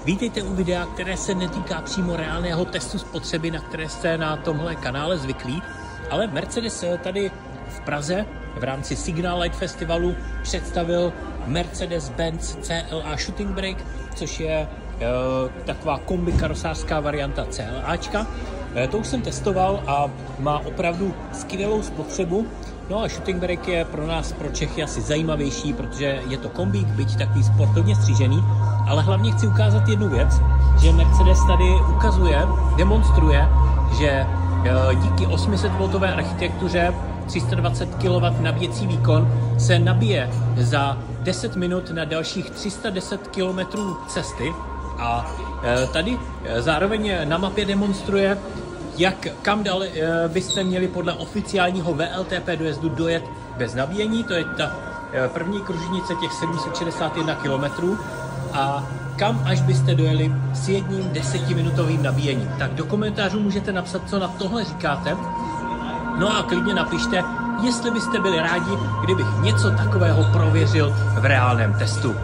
Vítejte u videa, které se netýká přímo reálného testu spotřeby, na které jste na tomhle kanále zvyklí, ale Mercedes tady v Praze v rámci Signal Light Festivalu představil Mercedes-Benz CLA Shooting Brake, což je taková kombi karosářská varianta CLAčka. To už jsem testoval a má opravdu skvělou spotřebu. No a Shooting Brake je pro nás, pro Čechy, asi zajímavější, protože je to kombík, byť takový sportovně střížený, ale hlavně chci ukázat jednu věc, že Mercedes tady demonstruje, že díky 800V architektuře 320 kW nabíjecí výkon se nabije za 10 minut na dalších 310 km cesty a tady zároveň na mapě demonstruje, kam dál byste měli podle oficiálního VLTP dojezdu dojet bez nabíjení, to je ta první kružnice těch 761 km a kam až byste dojeli s jedním 10minutovým nabíjením. Tak do komentářů můžete napsat, co na tohle říkáte. No a klidně napište, jestli byste byli rádi, kdybych něco takového prověřil v reálném testu.